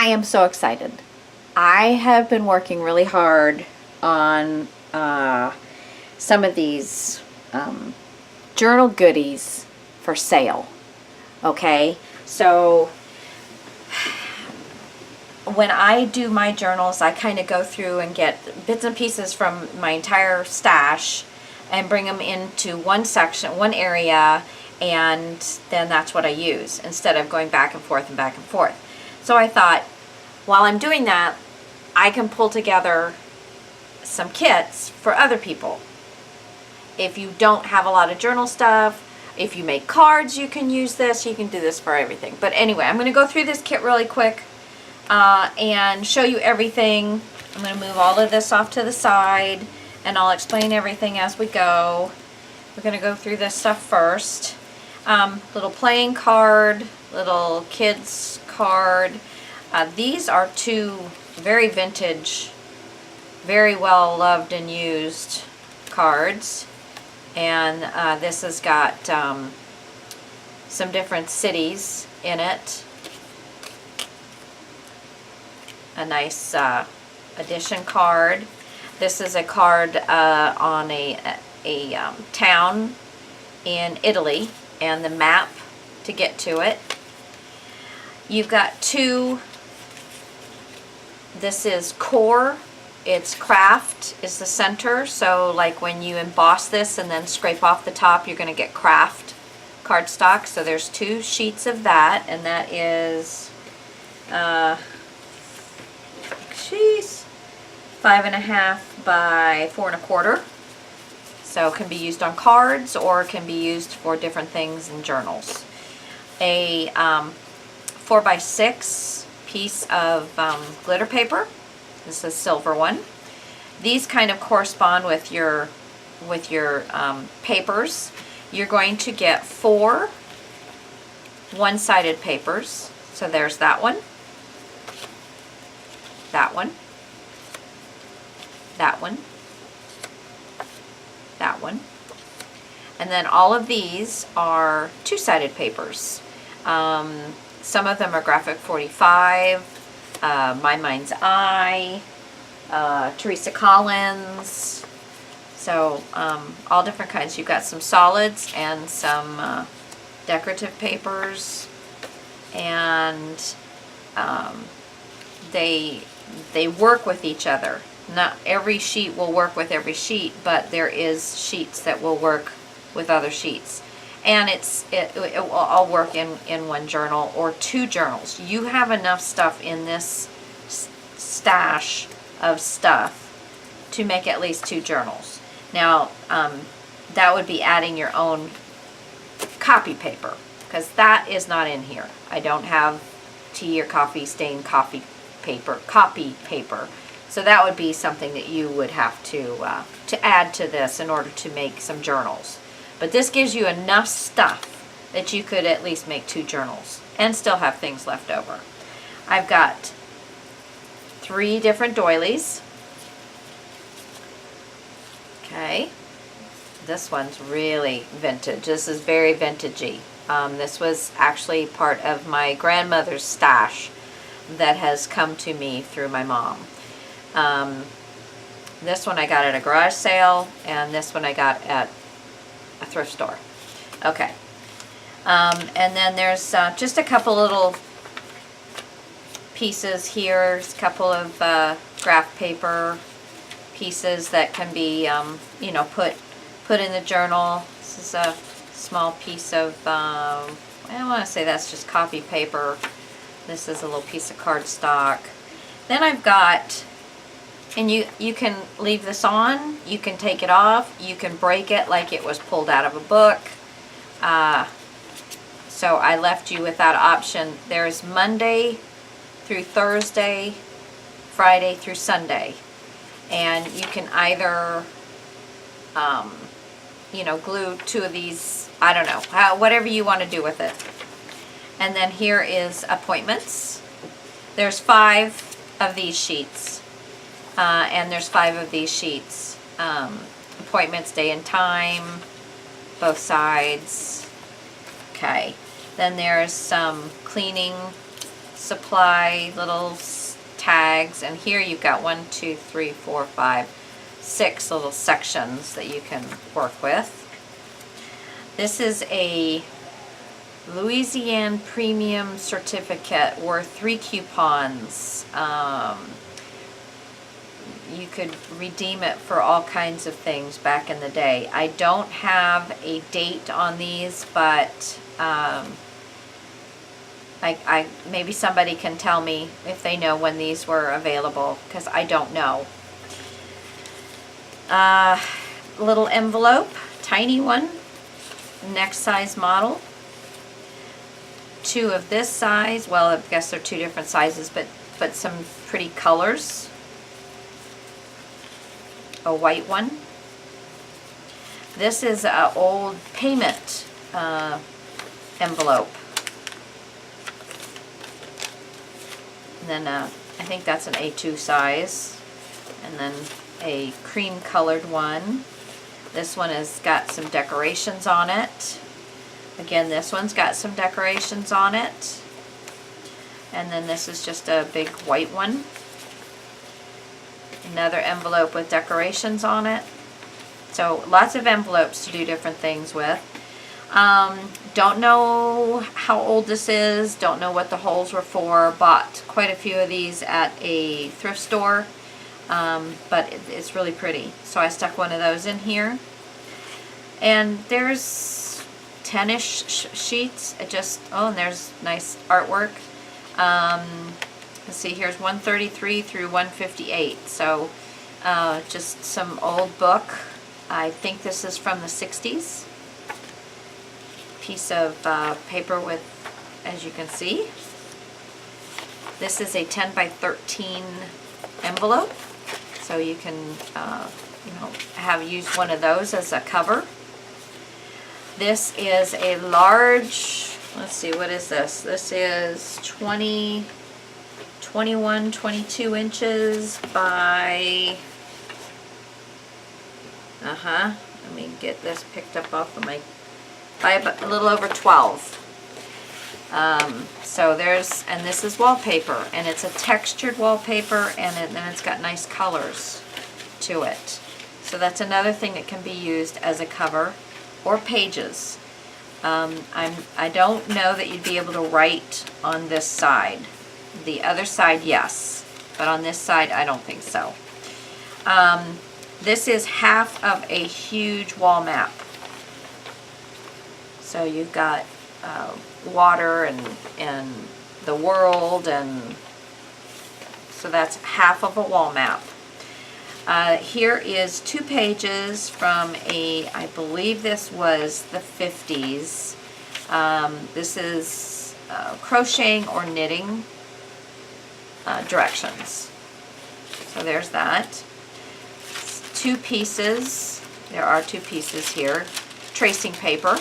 I am so excited. I have been working really hard on some of these journal goodies for sale. Okay, so when I do my journals, I kind of go through and get bits and pieces from my entire stash and bring them into one section, one area, and then that's what I use instead of going back and forth and back and forth. So I thought, while I'm doing that, I can pull together some kits for other people. If you don't have a lot of journal stuff, if you make cards, you can use this. You can do this for everything. But anyway, I'm going to go through this kit really quick and show you everything. I'm going to move all of this off to the side, and I'll explain everything as we go. We're going to go through this stuff first. Little playing card, little kids card. These are two very vintage, very well loved and used cards. And this has got some different cities in it. A nice edition card. This is a card on a town in Italy and the map to get to it. You've got two. This is core. It's craft is the center. So like when you emboss this and then scrape off the top, you're going to get craft cardstock. So there's two sheets of that, and that is 5.5 by 4.25. So it can be used on cards or it can be used for different things in journals. A 4x6 piece of glitter paper. This is a silver one. These kind of correspond with your papers. You're going to get 4 one-sided papers. So there's that one, that one, that one, that one, and then all of these are two-sided papers. Some of them are Graphic 45, My Mind's Eye, Teresa Collins, so all different kinds. You've got some solids and some decorative papers, and they work with each other. Not every sheet will work with every sheet, but there is sheets that will work with other sheets. And it will all work in one journal or two journals. You have enough stuff in this stash of stuff to make at least 2 journals. Now, that would be adding your own copy paper, because that is not in here. I don't have tea or coffee stained copy paper. So that would be something that you would have to add to this in order to make some journals. But this gives you enough stuff that you could at least make 2 journals and still have things left over. I've got 3 different doilies. Okay. This one's really vintage. This is very vintagey. This was actually part of my grandmother's stash that has come to me through my mom. This one I got at a garage sale, and this one I got at a thrift store. Okay. And then there's just a couple little pieces here. There's a couple of graph paper pieces that can be, you know, put in the journal. This is a small piece of, I want to say that's just copy paper. This is a little piece of cardstock. Then I've got, and you can leave this on, you can take it off, you can break it like it was pulled out of a book. So I left you with that option. There's Monday through Thursday, Friday through Sunday. And you can either, you know, glue 2 of these, I don't know, whatever you want to do with it. And then here is appointments. There's 5 of these sheets. And there's 5 of these sheets. Appointments, day and time, both sides. Okay. Then there's some cleaning supply little tags, and here you've got 6 little sections that you can work with. This is a Louisiana Premium Certificate worth 3 coupons. You could redeem it for all kinds of things back in the day. I don't have a date on these, but I maybe somebody can tell me if they know when these were available, because I don't know. Little envelope, tiny one, next size model. 2 of this size, well, I guess they're 2 different sizes, but some pretty colors. A white one. This is an old payment envelope. And then I think that's an A2 size. And then a cream colored one. This one has got some decorations on it. Again, this one's got some decorations on it. And then this is just a big white one. Another envelope with decorations on it. So lots of envelopes to do different things with. Don't know how old this is. Don't know what the holes were for. Bought quite a few of these at a thrift store. But it's really pretty. So I stuck one of those in here. And there's 10-ish sheets. And there's nice artwork. Let's see, here's 133 through 158. So just some old book. I think this is from the 60s. Piece of paper with, as you can see. This is a 10 by 13 envelope. So you can use one of those as a cover. This is a large, let's see, what is this? This is 21, 22 inches by, let me get this picked up off of by a little over 12. So and this is wallpaper, and it's a textured wallpaper, and then it's got nice colors to it. So that's another thing that can be used as a cover, or pages. I don't know that you'd be able to write on this side. The other side, yes, but on this side, I don't think so. This is half of a huge wall map. So you've got water and the world, and so that's half of a wall map. Here is 2 pages from I believe this was the 50s. This is crocheting or knitting directions. So there's that. 2 pieces. There are 2 pieces here. Tracing paper.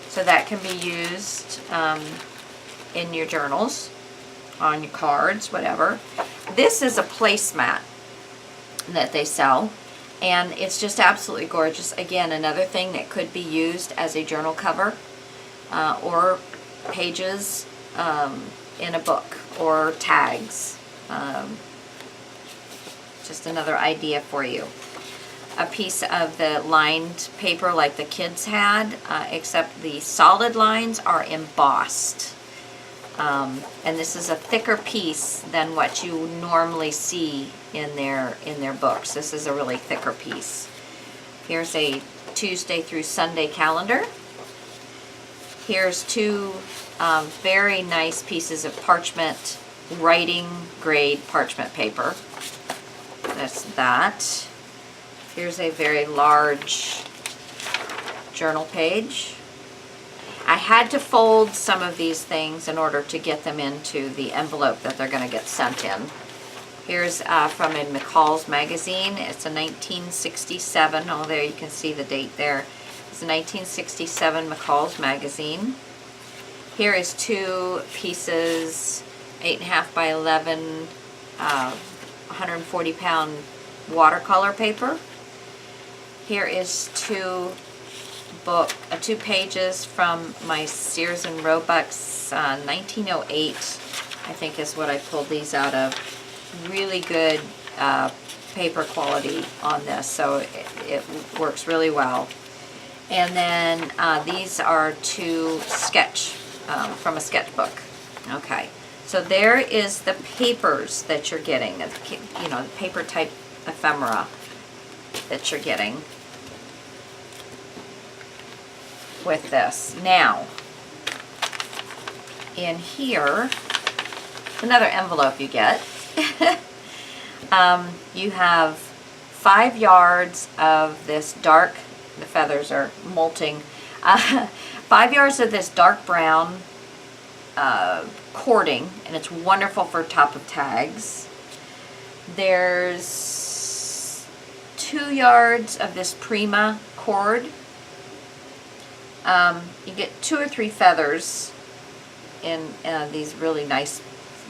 So that can be used in your journals, on your cards, whatever. This is a placemat that they sell, and it's just absolutely gorgeous. Again, another thing that could be used as a journal cover or pages in a book, or tags. Just another idea for you. A piece of the lined paper like the kids had, except the solid lines are embossed. And this is a thicker piece than what you normally see in their books. This is a really thicker piece. Here's a Tuesday through Sunday calendar. Here's 2 very nice pieces of parchment, writing grade parchment paper. That's that. Here's a very large journal page. I had to fold some of these things in order to get them into the envelope that they're going to get sent in. Here's from a McCall's magazine. It's a 1967. Oh, there you can see the date there. It's a 1967 McCall's magazine. Here is 2 pieces, 8.5 by 11, 140-pound watercolor paper. Here is 2 pages from my Sears and Roebuck's 1908 I think is what I pulled these out of. Really good paper quality on this, so it works really well. And then these are two sketch from a sketchbook. Okay, so there is the papers that you're getting, you know, the paper type ephemera that you're getting with this. Now, in here, another envelope you get. You have 5 yards of this dark, the feathers are molting, 5 yards of this dark brown cording, and it's wonderful for top of tags. There's 2 yards of this Prima cord. You get 2 or 3 feathers in these really nice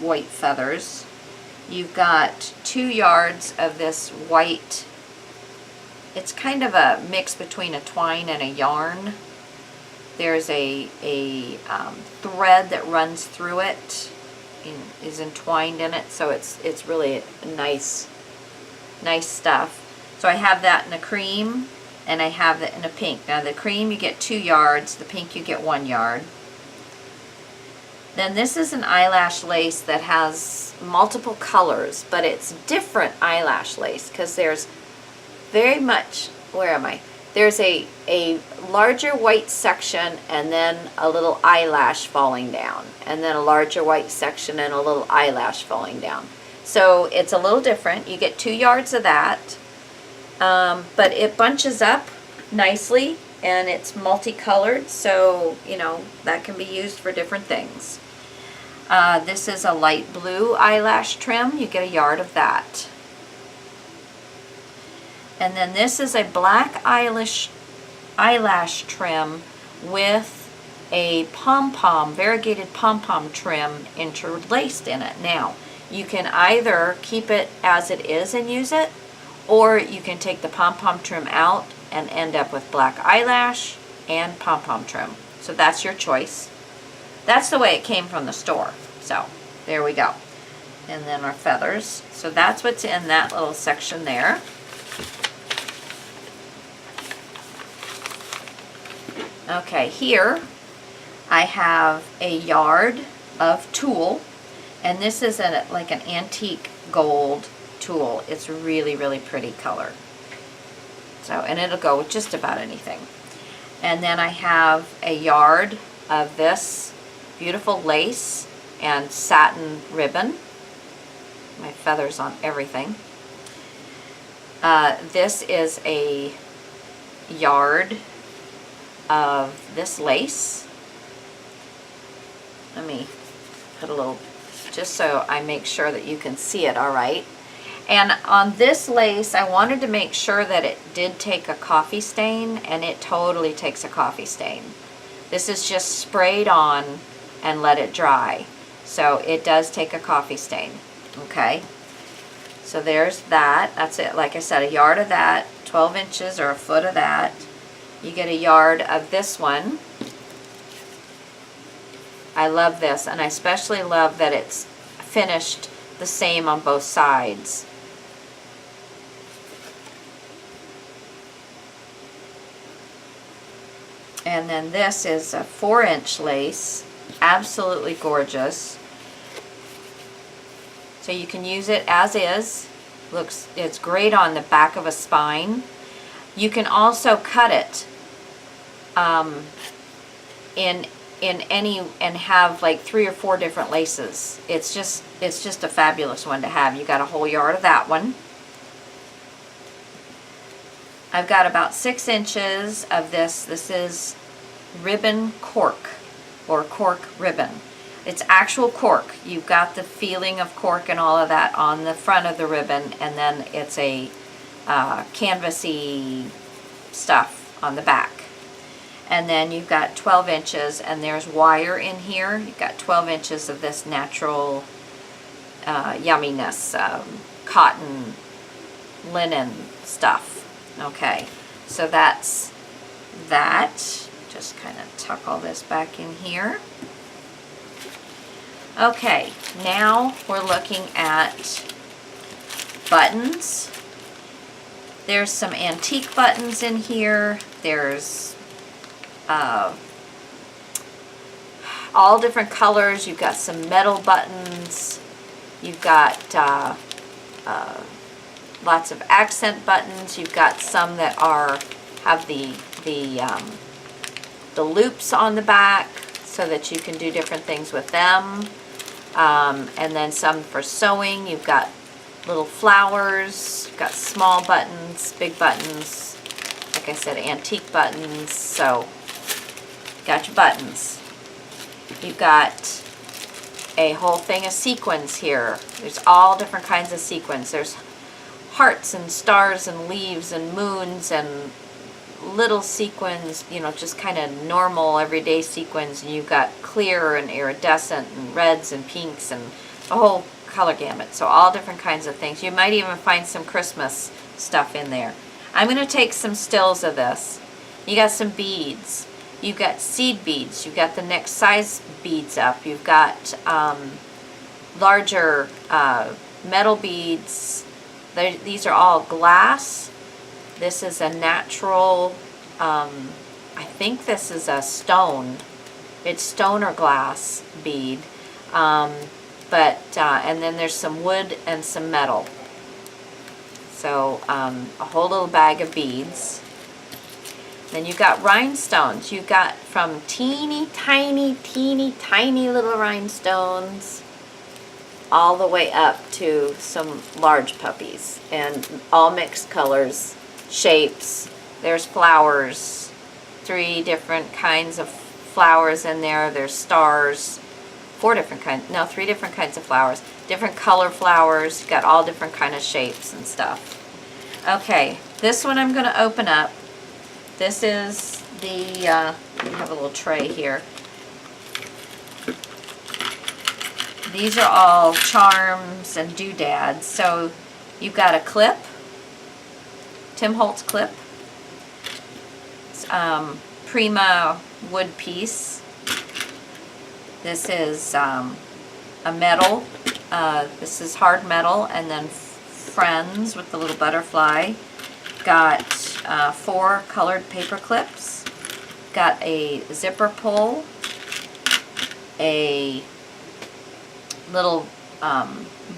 white feathers. You've got 2 yards of this white, it's kind of a mix between a twine and a yarn. There's a thread that runs through it, is entwined in it, so it's really nice stuff. So I have that in a cream, and I have that in a pink. Now the cream you get 2 yards, the pink you get 1 yard. Then this is an eyelash lace that has multiple colors, but it's different eyelash lace because there's very much, where am I? There's a larger white section and then a little eyelash falling down, and then a larger white section and a little eyelash falling down. So it's a little different. You get 2 yards of that, but it bunches up nicely and it's multicolored, so you know that can be used for different things. This is a light blue eyelash trim. You get 1 yard of that. And then this is a black eyelash trim with a pom-pom, variegated pom-pom trim interlaced in it. Now, you can either keep it as it is and use it, or you can take the pom-pom trim out and end up with black eyelash and pom-pom trim. So that's your choice. That's the way it came from the store. So there we go. And then our feathers. So that's what's in that little section there. Okay, here I have 1 yard of tulle, and this is like an antique gold tulle. It's really, really pretty color. So, and it'll go with just about anything. And then I have 1 yard of this beautiful lace and satin ribbon. My feathers on everything. This is 1 yard of this lace. Let me put a little, just so I make sure that you can see it all right. And on this lace, I wanted to make sure that it did take a coffee stain, and it totally takes a coffee stain. This is just sprayed on and let it dry. So it does take a coffee stain, okay? So there's that. That's it. Like I said, 1 yard of that, 12 inches or 1 foot of that. You get 1 yard of this one. I love this, and I especially love that it's finished the same on both sides. And then this is a 4-inch lace, absolutely gorgeous. So you can use it as is. It's great on the back of a spine. You can also cut it in any, and have like 3 or 4 different laces. It's just a fabulous one to have. You got a whole yard of that one. I've got about 6 inches of this. This is ribbon cork, or cork ribbon. It's actual cork. You've got the feeling of cork and all of that on the front of the ribbon, and then it's a canvasy stuff on the back. And then you've got 12 inches, and there's wire in here. You've got 12 inches of this natural yumminess, cotton, linen stuff. Okay, so that's that. Just kind of tuck all this back in here. Okay, now we're looking at buttons. There's some antique buttons in here. There's all different colors. You've got some metal buttons. You've got lots of accent buttons. You've got some that have the loops on the back so that you can do different things with them. And then some for sewing. You've got little flowers. You've got small buttons, big buttons. Like I said, antique buttons. So, got your buttons. You've got a whole thing of sequins here. There's all different kinds of sequins. There's hearts and stars and leaves and moons and little sequins, you know, just kind of normal everyday sequins. And you've got clear and iridescent and reds and pinks and a whole color gamut. So all different kinds of things. You might even find some Christmas stuff in there. I'm going to take some stills of this. You got some beads. You've got seed beads. You've got the next size beads up. You've got larger metal beads. These are all glass. This is a natural, I think this is a stone. It's stone or glass bead. And then there's some wood and some metal. So a whole little bag of beads. Then you've got rhinestones. You've got from teeny tiny little rhinestones all the way up to some large puppies, and all mixed colors, shapes. There's flowers, 3 different kinds of flowers in there. There's stars, 3 different kinds of flowers. Different color flowers. You've got all different kind of shapes and stuff. Okay, this one I'm going to open up. This is we have a little tray here. These are all charms and doodads. So you've got a clip, Tim Holtz clip. It's, Prima wood piece. This is a metal. This is hard metal, and then Friends with the little butterfly. Got 4 colored paper clips. Got a zipper pull. A little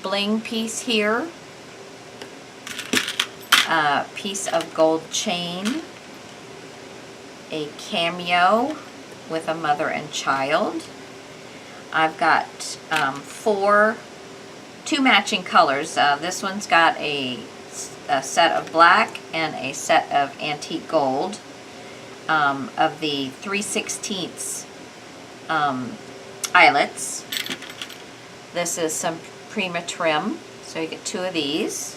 bling piece here. A piece of gold chain. A cameo with a mother and child. I've got 2 matching colors. This one's got a set of black and a set of antique gold of the 3/16 eyelets. This is some Prima trim, so you get 2 of these.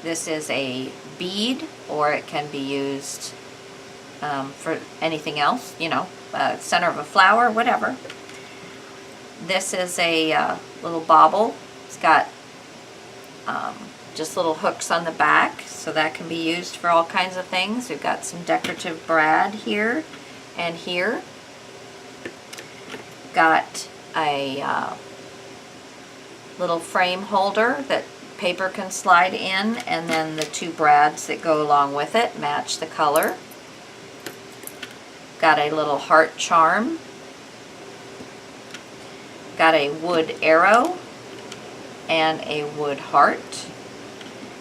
This is a bead, or it can be used for anything else, you know, center of a flower, whatever. This is a little bauble. It's got just little hooks on the back, so that can be used for all kinds of things. We've got some decorative brad here and here. Got a little frame holder that paper can slide in, and then the 2 brads that go along with it match the color. Got a little heart charm. Got a wood arrow and a wood heart.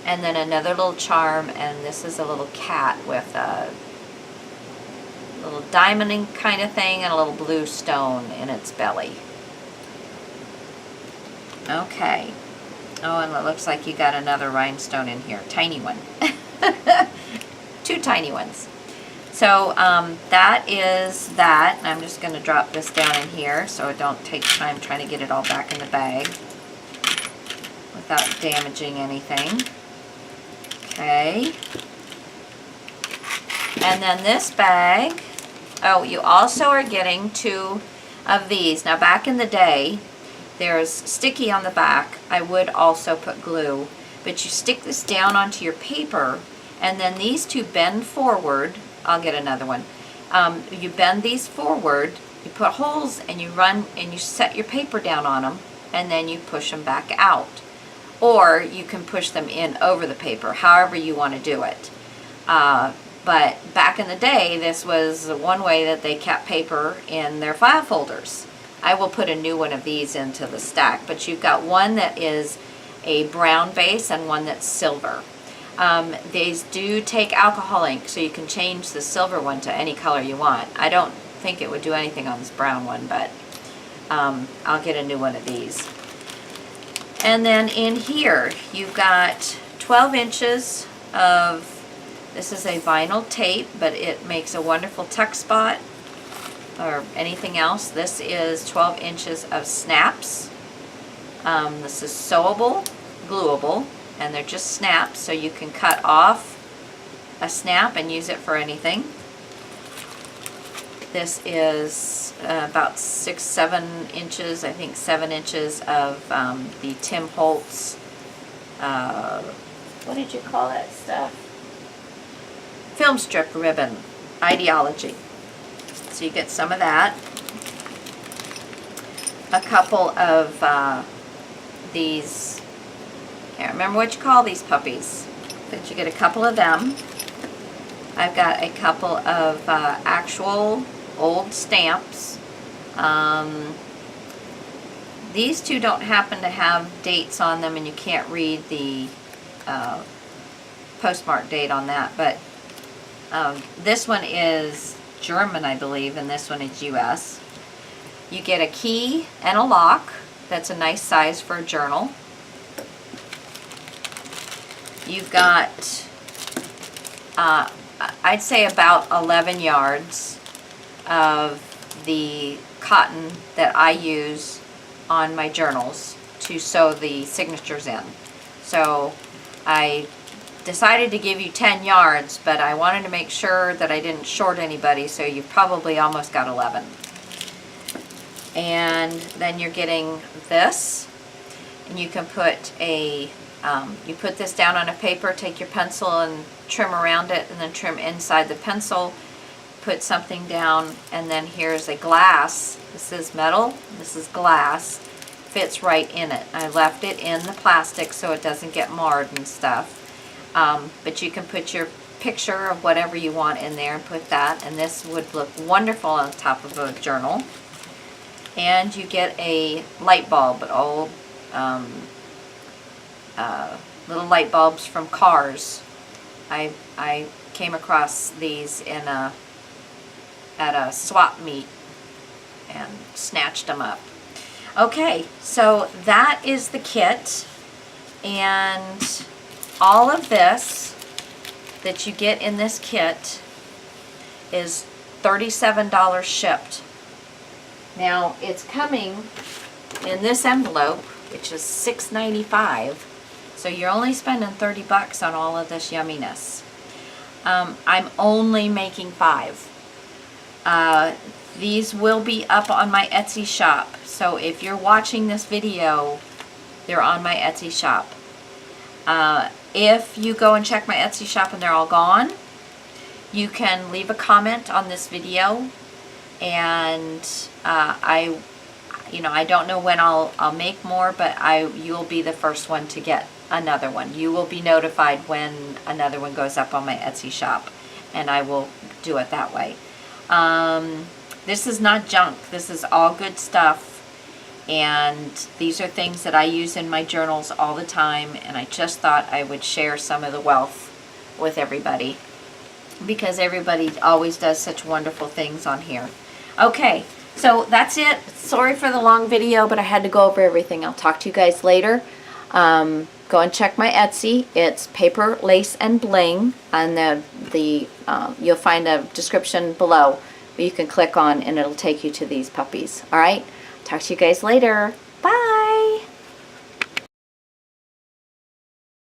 And then another little charm, and this is a little cat with a little diamonding kind of thing and a little blue stone in its belly. Okay. Oh, and it looks like you got another rhinestone in here. Tiny one. 2 tiny ones. So that is that. I'm just going to drop this down in here so it don't take time trying to get it all back in the bag without damaging anything. Okay. And then this bag, oh, you also are getting 2 of these. Now back in the day, there's sticky on the back. I would also put glue, but you stick this down onto your paper, and then these 2 bend forward. I'll get another one. You bend these forward, you put holes, and you run and you set your paper down on them, and then you push them back out. Or you can push them in over the paper, however you want to do it. But back in the day, this was one way that they kept paper in their file folders. I will put a new one of these into the stack, but you've got one that is a brown base and one that's silver. These do take alcohol ink, so you can change the silver one to any color you want. I don't think it would do anything on this brown one, but I'll get a new one of these. And then in here, you've got 12 inches of, this is a vinyl tape, but it makes a wonderful tuck spot or anything else. This is 12 inches of snaps. This is sewable, gluable, and they're just snaps, so you can cut off a snap and use it for anything. This is about 6-7 inches, I think 7 inches of the Tim Holtz, what did you call that stuff? Film strip ribbon, Ideology. So you get some of that. A couple of these, can't remember what you call these puppies, but you get a couple of them. I've got a couple of actual old stamps. These two don't happen to have dates on them, and you can't read the postmark date on that, but this one is German, I believe, and this one is US. You get a key and a lock. That's a nice size for a journal. You've got, I'd say about 11 yards of the cotton that I use on my journals to sew the signatures in. So I decided to give you 10 yards, but I wanted to make sure that I didn't short anybody, so you've probably almost got 11. And then you're getting this, and you can put a, you put this down on a paper, take your pencil and trim around it, and then trim inside the pencil, put something down, and then here's a glass. This is metal, this is glass, fits right in it. I left it in the plastic so it doesn't get marred and stuff. But you can put your picture of whatever you want in there and put that, and this would look wonderful on top of a journal. And you get a light bulb, old little light bulbs from cars. I came across these in at a swap meet and snatched them up. Okay, so that is the kit, and all of this that you get in this kit is $37 shipped. Now it's coming in this envelope, which is $6.95, so you're only spending 30 bucks on all of this yumminess. I'm only making 5. These will be up on my Etsy shop, so if you're watching this video, they're on my Etsy shop. If you go and check my Etsy shop and they're all gone, you can leave a comment on this video, and I don't know when I'll make more, but you'll be the first one to get another one. You will be notified when another one goes up on my Etsy shop, and I will do it that way. This is not junk. This is all good stuff. And these are things that I use in my journals all the time, and I just thought I would share some of the wealth with everybody, because everybody always does such wonderful things on here. Okay, so that's it. Sorry for the long video, but I had to go over everything. I'll talk to you guys later. Go and check my Etsy. It's Paper, Lace, and Bling, and you'll find a description below you can click on, and it'll take you to these puppies. All right? Talk to you guys later.